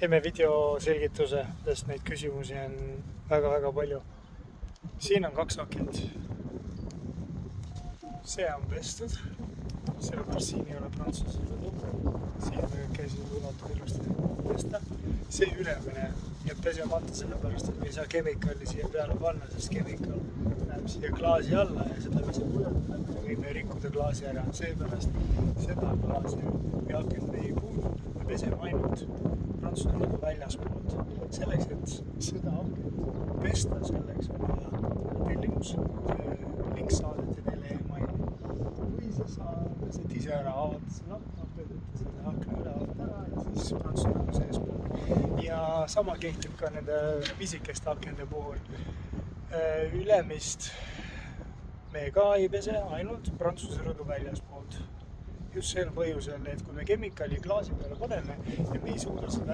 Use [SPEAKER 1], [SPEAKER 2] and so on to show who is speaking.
[SPEAKER 1] Teeme videoselgituse, sest neid küsimusi on väga palju. Siin on 2 akent. See on pestud, sellepärast siin ei ole prantsuse rõdu. Siin käisin lunatud ilusti pesta. See ülemine jääb pesemata sellepärast, et me ei saa kemikaali siia peale panna, sest kemikaal läheb siia klaasi alla ja seda peseb ülemine. Me võime rikkuda klaasi ära, seepärast seda klaasi ja akent me ei puudu. Me peseme ainult prantsuse rõdu väljaspoolt. Selleks, et seda akent pesta, selleks on vaja tellimus. See link saadeti teile e-maili. Või siis pesed ise ära, avata selle akna, selle akna üle avata ära ja siis prantsuse rõdu seespool. Ja sama kehtib ka nende pisikeste akende puhul. Ülemist me ka ei pese, ainult prantsuse rõdu väljaspoolt. Just sel põhjusel, et kui me kemikaali klaasi peale paneme ja me ei suuda seda